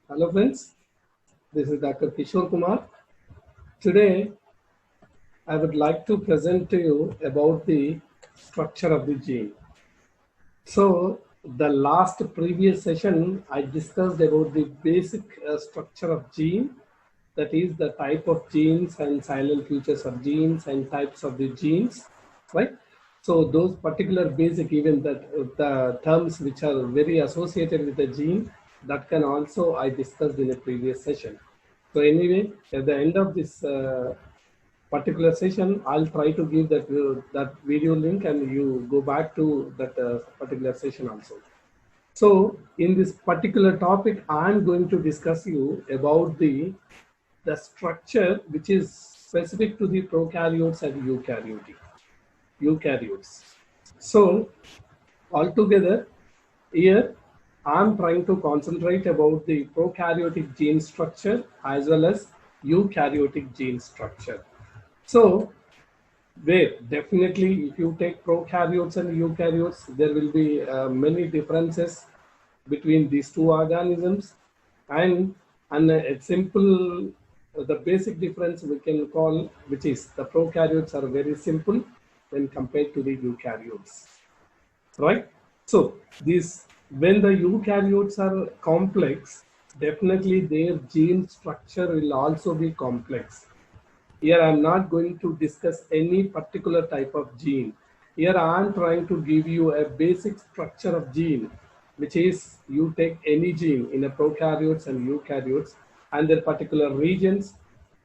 Hello friends, this is Dr. Kishore Kumar. Today I would like to present to you about the structure of the gene. So the last previous session I discussed about the basic structure of gene, that is the type of genes and silent features of genes and types of the genes, right? So those particular basic, even that the terms which are very associated with the gene, that can also I discussed in a previous session. So anyway, at the end of this particular session, I'll try to give that video link and you go back to that particular session also. So in this particular topic, I'm going to discuss you about the structure which is specific to the prokaryotes and eukaryotes. So altogether, here I'm trying to concentrate about the prokaryotic gene structure as well as eukaryotic gene structure. So where definitely if you take prokaryotes and eukaryotes, there will be many differences between these two organisms, and a simple the basic difference we can call, which is the prokaryotes are very simple when compared to the eukaryotes, right? So these, when the eukaryotes are complex, definitely their gene structure will also be complex. Here I'm not going to discuss any particular type of gene. Here I'm trying to give you a basic structure of gene, which is you take any gene in a prokaryotes and eukaryotes and their particular regions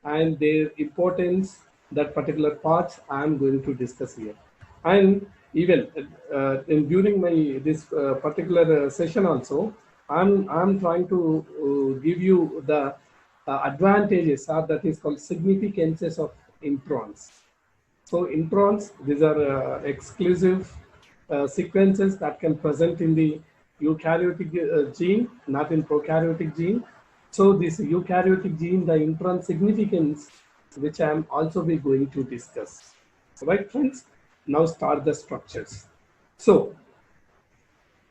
and their importance, that particular parts I'm going to discuss here. And even during my this particular session also, I'm trying to give you the advantages, or that is called significances of introns. So introns, these are exclusive sequences that can present in the eukaryotic gene, not in prokaryotic gene. So this eukaryotic gene, the intron significance, which I am also be going to discuss. Right, friends? Now start the structures. So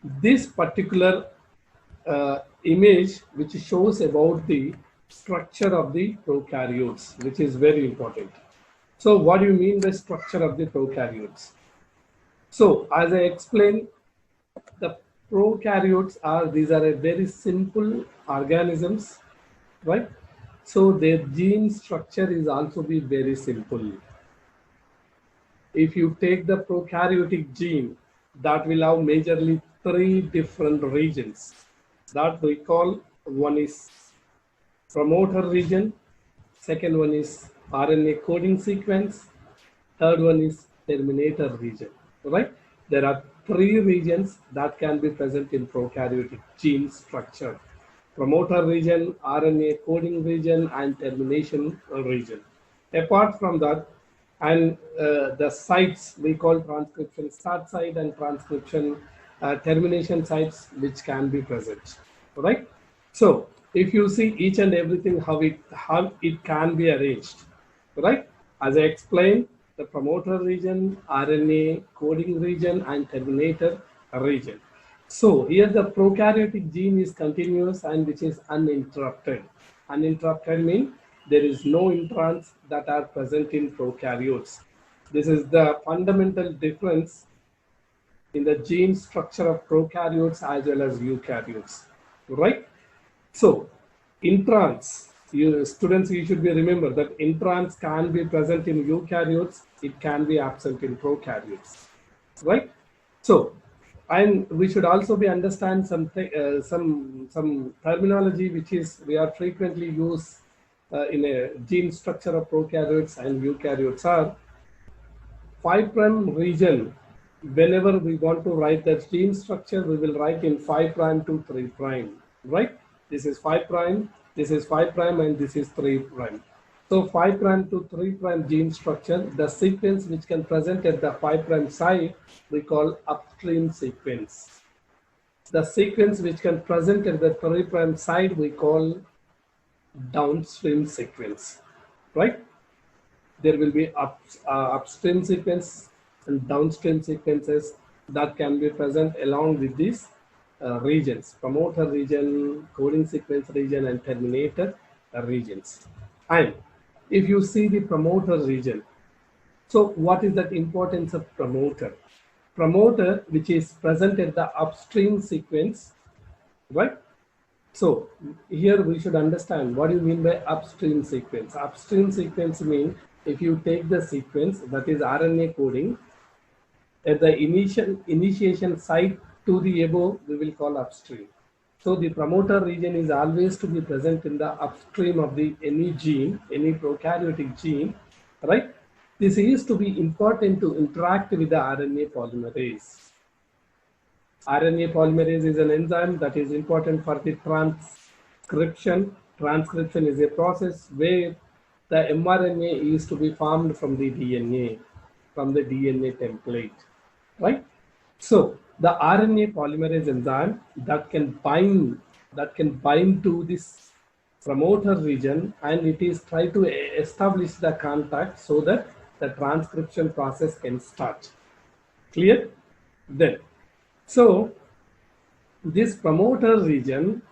this particular image which shows about the structure of the prokaryotes, which is very important. So what do you mean by structure of the prokaryotes? So as I explained, the prokaryotes are, these are a very simple organisms, right? So their gene structure is also be very simple. If you take the prokaryotic gene, that will have majorly three different regions that we call, one is promoter region, second one is RNA coding sequence, third one is terminator region, right? There are three regions that can be present in prokaryotic gene structure: promoter region, RNA coding region, and termination region. Apart from that, and the sites we call transcription start site and transcription termination sites, which can be present, right? So if you see each and everything, how it can be arranged, right? As I explained, the promoter region, RNA coding region, and terminator region. So here the prokaryotic gene is continuous and which is uninterrupted. Uninterrupted means there is no introns that are present in prokaryotes. This is the fundamental difference in the gene structure of prokaryotes as well as eukaryotes, right? So introns, you students, you should be remember that introns can be present in eukaryotes, it can be absent in prokaryotes, right? So, and we should also be understand some terminology which is we are frequently used in a gene structure of prokaryotes and eukaryotes are 5' region. Whenever we want to write that gene structure, we will write in 5' to 3', right? This is 5', this is 5', and this is 3'. So 5' to 3' gene structure, the sequence which can present at the 5' side, we call upstream sequence. The sequence which can present at the 3' side, we call downstream sequence, right? There will be upstream sequence and downstream sequences that can be present along with this regions: promoter region, coding sequence region, and terminator regions. And if you see the promoter region, so what is that importance of promoter? Promoter, which is present at the upstream sequence, right? So here we should understand what do you mean by upstream sequence. Upstream sequence means if you take the sequence that is RNA coding at the initiation site to the above, we will call upstream. So the promoter region is always to be present in the upstream of the any gene, any prokaryotic gene, right? This is to be important to interact with the RNA polymerase. RNA polymerase is an enzyme that is important for the transcription. Transcription is a process where the mRNA is to be formed from the DNA template, right? So the RNA polymerase enzyme that can bind to this promoter region, and it is try to establish the contact so that the transcription process can start. Clear? Then, so this promoter region,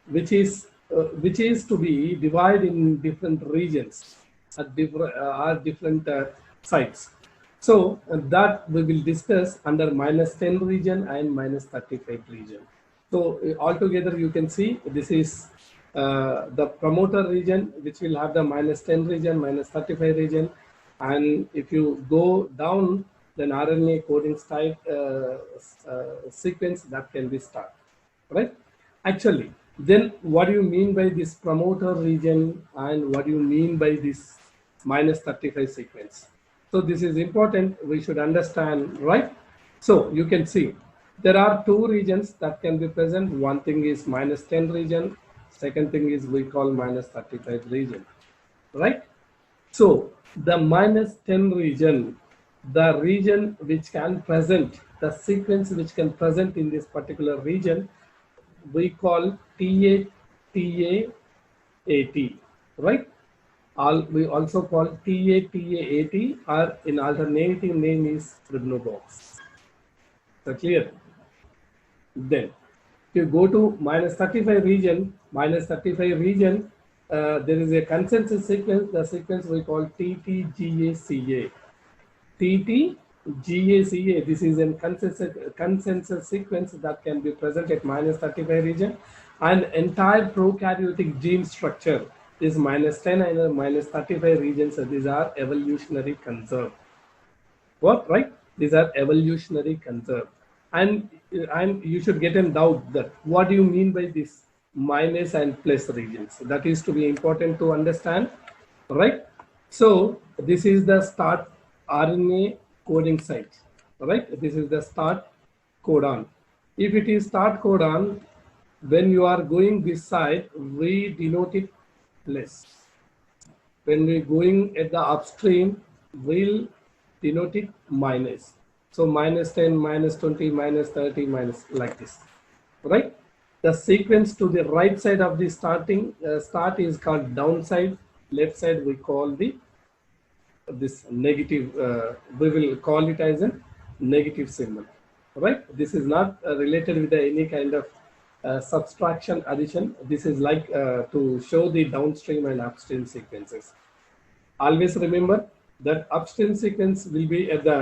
which is to be divided in different regions at different sites. So that we will discuss under -10 region and -35 region. So altogether you can see this is the promoter region, which will have the -10 region, -35 region, and if you go down, then RNA coding style sequence that can be started, right? Actually, then what do you mean by this promoter region and what do you mean by this -35 sequence? So this is important, we should understand, right? So you can see there are two regions that can be present. One thing is -10 region, second thing is we call -35 region, right? So the -10 region, the region which can present, the sequence which can present in this particular region, we call TATAAT, right? We also call TATAAT, or in alternative name is Ribnobox. So clear? Then if you go to -35 region, there is a consensus sequence, the sequence we call TTGACA. TTGACA, this is a consensus sequence that can be present at -35 region, and entire prokaryotic gene structure is -10 and -35 regions. So these are evolutionary conserved. What, right? These are evolutionary conserved. And you should get in doubt that what do you mean by this minus and plus regions? That is to be important to understand, right? So this is the start RNA coding site, right? This is the start codon. If it is start codon, when you are going this side, we denote it plus. When we going at the upstream, we'll denote it minus. So -10, -20, -30, minus like this, right? The sequence to the right side of the start is called downside. Left side we call this negative. We will call it as a negative symbol, right? This is not related with any kind of subtraction, addition. This is like to show the downstream and upstream sequences. Always remember that upstream sequence will be at the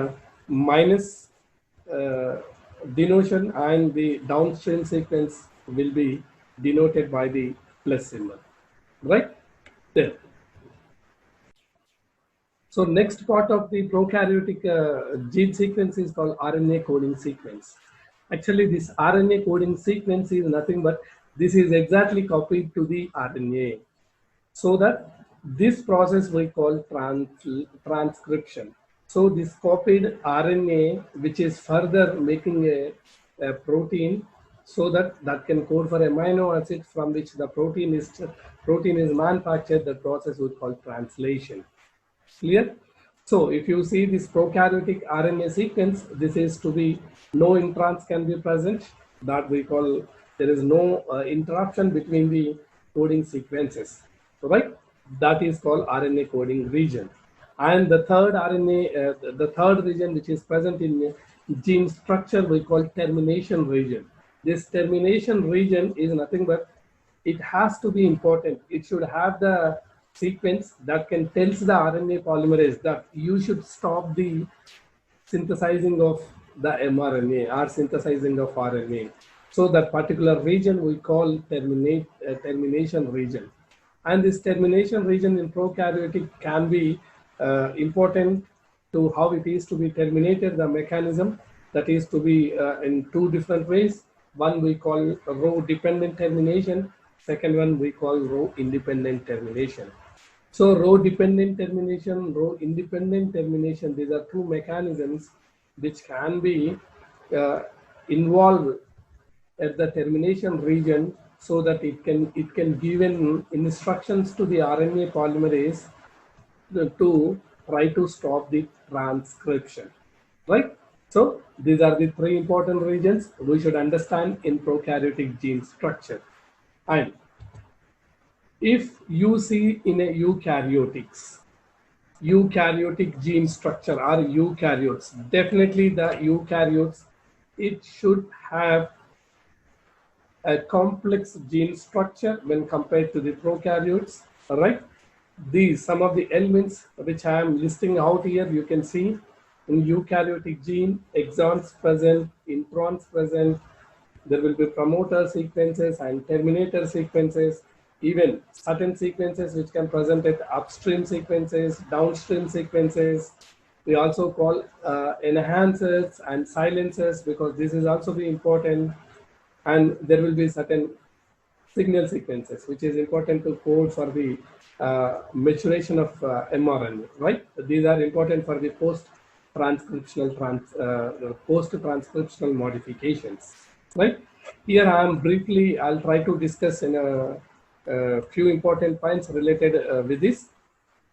minus denotation, and the downstream sequence will be denoted by the plus symbol, right? There. So next part of the prokaryotic gene sequence is called RNA coding sequence. Actually, this RNA coding sequence is nothing but this is exactly copied to the RNA, so that this process we call transcription. So this copied RNA, which is further making a protein, so that can code for amino acid from which the protein is manufactured. The process we call translation. Clear? So if you see this prokaryotic RNA sequence, this is to be no introns can be present. That we call, there is no interruption between the coding sequences, right? That is called RNA coding region. And the third RNA, the third region which is present in gene structure, we call termination region. This termination region is nothing but it has to be important. It should have the sequence that can tells the RNA polymerase that you should stop the synthesizing of the mRNA or synthesizing of RNA. So that particular region we call termination region. And this termination region in prokaryotic can be important to how it is to be terminated, the mechanism that is to be in two different ways. One we call row dependent termination, second one we call row independent termination. So row dependent termination, row independent termination, these are two mechanisms which can be involved at the termination region so that it can give instructions to the RNA polymerase to try to stop the transcription, right? So these are the three important regions we should understand in prokaryotic gene structure. And if you see in a eukaryotic gene structure or eukaryotes, definitely the eukaryotes, it should have a complex gene structure when compared to the prokaryotes, right? These some of the elements which I am listing out here, you can see in eukaryotic gene, exons present, introns present, there will be promoter sequences and terminator sequences, even certain sequences which can present at upstream sequences, downstream sequences. We also call enhancers and silencers because this is also be important. And there will be certain signal sequences which is important to code for the maturation of mRNA, right? These are important for the post-transcriptional modifications, right? Here I am briefly, I'll try to discuss in a few important points related with this,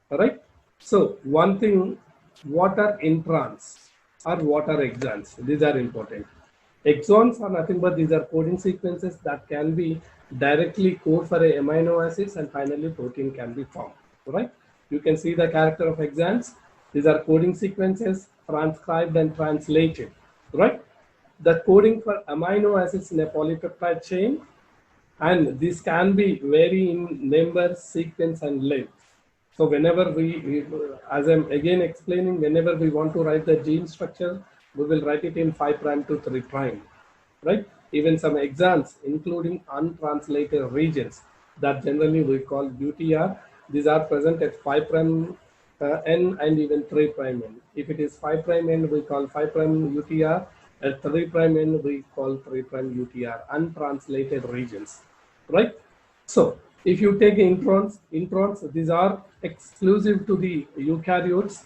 all right? So one thing, what are introns or what are exons? These are important. Exons are nothing but these are coding sequences that can be directly code for a amino acids and finally protein can be formed, right? You can see the character of exons. These are coding sequences transcribed and translated, right? The coding for amino acids in a polypeptide chain, and this can be vary in number, sequence and length. So whenever we as I'm again explaining, whenever we want to write the gene structure, we will write it in 5' to 3', right? Even some exons, including untranslated regions that generally we call UTR, these are present at 5' N and even 3' N. If it is 5' N, we call 5' UTR, at 3' N, we call 3' UTR, untranslated regions, right? So if you take introns, these are exclusive to the eukaryotes.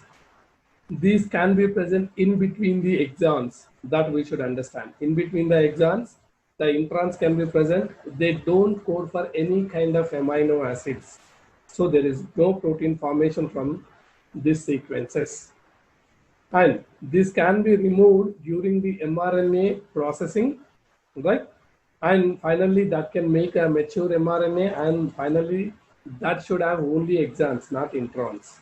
These can be present in between the exons, that we should understand. In between the exons, the introns can be present. They don't code for any kind of amino acids. So there is no protein formation from these sequences. And this can be removed during the mRNA processing, right? And finally, that can make a mature mRNA, and finally, that should have only exons, not introns.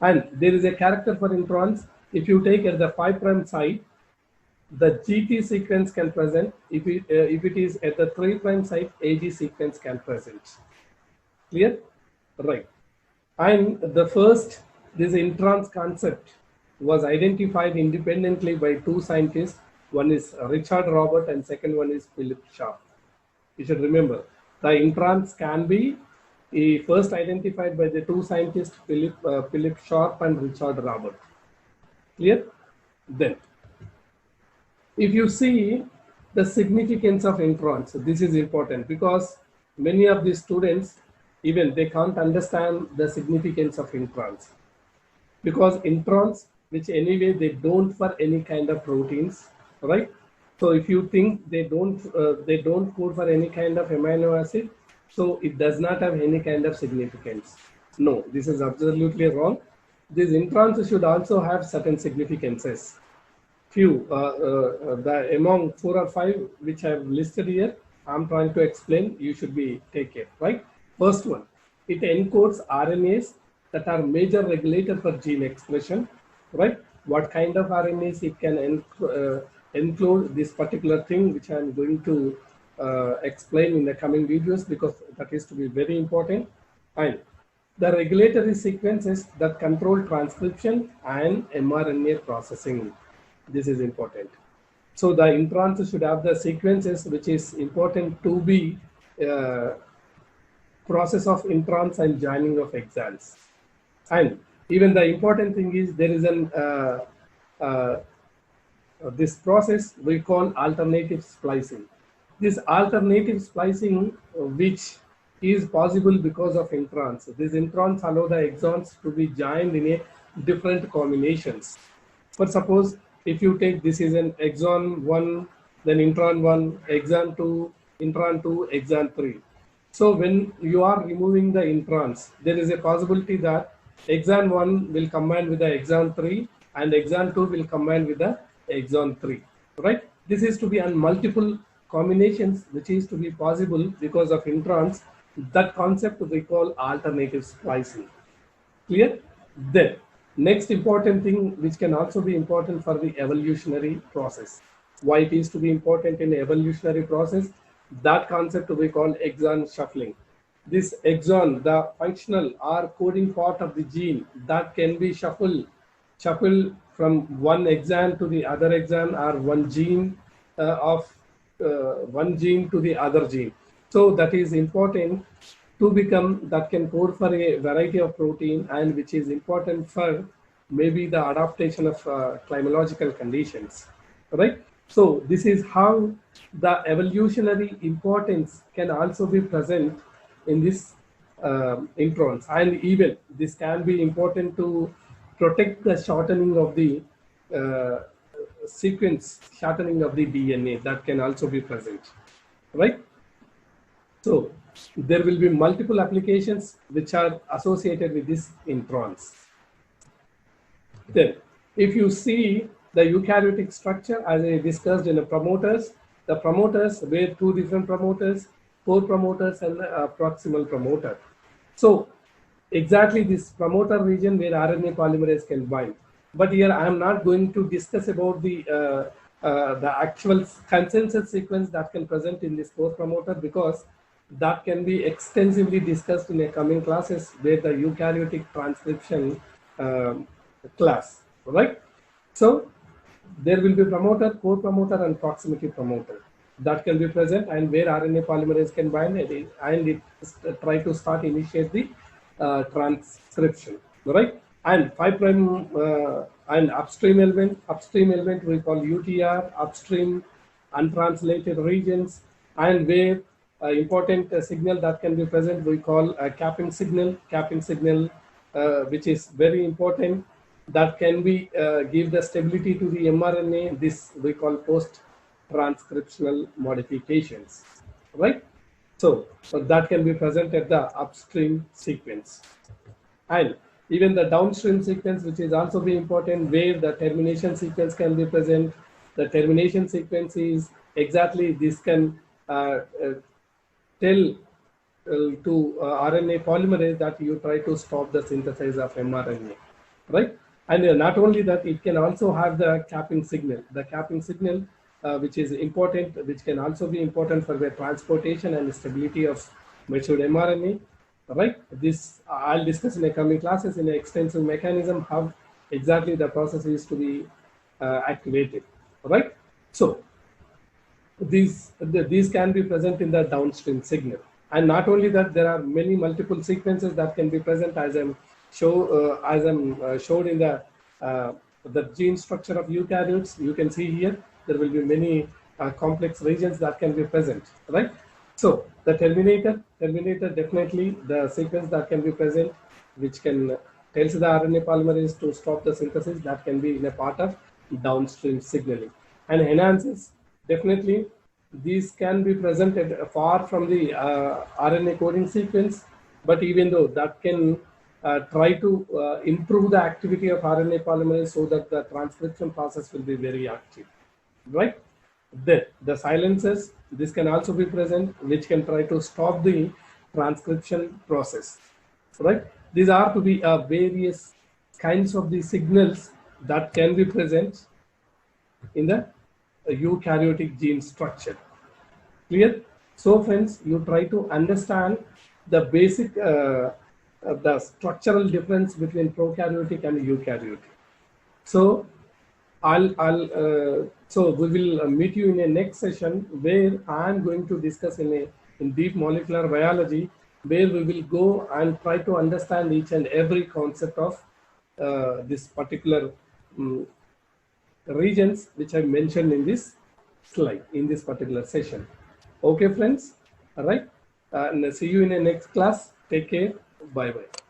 And there is a character for introns. If you take at the 5' site, the GT sequence can present. If it is at the 3' site, AG sequence can present. Clear? Right. And the first, this introns concept was identified independently by two scientists. One is Richard Robert and second one is Philip Sharp. You should remember, the introns can be first identified by the two scientists, Philip Sharp and Richard Robert. Clear? Then, if you see the significance of introns, this is important because many of the students, even they can't understand the significance of introns. Because introns, which anyway they don't for any kind of proteins, right? So if you think they don't code for any kind of amino acid, so it does not have any kind of significance. No, this is absolutely wrong. These introns should also have certain significances. Few, among 4 or 5 which I have listed here, I'm trying to explain, you should be take care, right? First one, it encodes RNAs that are major regulator for gene expression, right? What kind of RNAs it can include this particular thing which I am going to explain in the coming videos, because that is to be very important. And the regulatory sequences that control transcription and mRNA processing. This is important. So the introns should have the sequences which is important to be process of introns and joining of exons. And even the important thing is there is an this process we call alternative splicing. This alternative splicing, which is possible because of introns. These introns allow the exons to be joined in a different combinations. For suppose if you take this is an exon 1, then intron 1, exon 2, intron 2, exon 3. So when you are removing the introns, there is a possibility that exon 1 will combine with the exon 3 and exon 2 will combine with the exon 3, right? This is to be on multiple combinations, which is to be possible because of introns. That concept we call alternative splicing. Clear? Then next important thing, which can also be important for the evolutionary process. Why it is to be important in the evolutionary process? That concept we call exon shuffling. This exon, the functional or coding part of the gene, that can be shuffled from one exon to the other exon, or one gene one gene to the other gene. So that is important to become, that can code for a variety of protein, and which is important for maybe the adaptation of climatological conditions, right? So this is how the evolutionary importance can also be present in this introns, and even this can be important to protect the shortening of the sequence, shortening of the DNA, that can also be present, right? So there will be multiple applications which are associated with these introns. Then if you see the eukaryotic structure, as I discussed in the promoters, the promoters were two different promoters, core promoters and proximal promoter. So exactly this promoter region where RNA polymerase can bind. But here I am not going to discuss about the actual consensus sequence that can present in this core promoter, because that can be extensively discussed in a coming classes where the eukaryotic transcription class, right? So there will be promoter, core promoter and proximity promoter that can be present, and where RNA polymerase can bind and it try to initiate the transcription, right? And 5' and upstream element we call UTR, upstream untranslated regions, and where important signal that can be present we call a capping signal, which is very important, that can be give the stability to the mRNA. This we call post transcriptional modifications, right? So that can be present at the upstream sequence, and even the downstream sequence, which is also very important, where the termination sequence can be present. The termination sequence is exactly this can tell to RNA polymerase that you try to stop the synthesis of mRNA, right? And not only that, it can also have the capping signal. The capping signal, which is important, which can also be important for the transportation and stability of matured mRNA, right? This I'll discuss in the coming classes in an extensive mechanism how exactly the process is to be activated, right? So these can be present in the downstream signal, and not only that, there are many multiple sequences that can be present, as I'm showed in the gene structure of eukaryotes. You can see here there will be many complex regions that can be present, right? So the terminator definitely the sequence that can be present, which can tells the RNA polymerase to stop the synthesis, that can be in a part of downstream signaling. And enhances, definitely these can be presented far from the RNA coding sequence, but even though that can try to improve the activity of RNA polymerase so that the transcription process will be very active, right? The silencers, this can also be present, which can try to stop the transcription process, right? These are to be various kinds of the signals that can be present in the eukaryotic gene structure. Clear? So friends, you try to understand the basic, the structural difference between prokaryotic and eukaryotic. So so we will meet you in a next session where I am going to discuss in deep molecular biology, where we will go and try to understand each and every concept of this particular regions which I mentioned in this slide, in this particular session. Okay, friends. All right. And see you in the next class. Take care. Bye bye.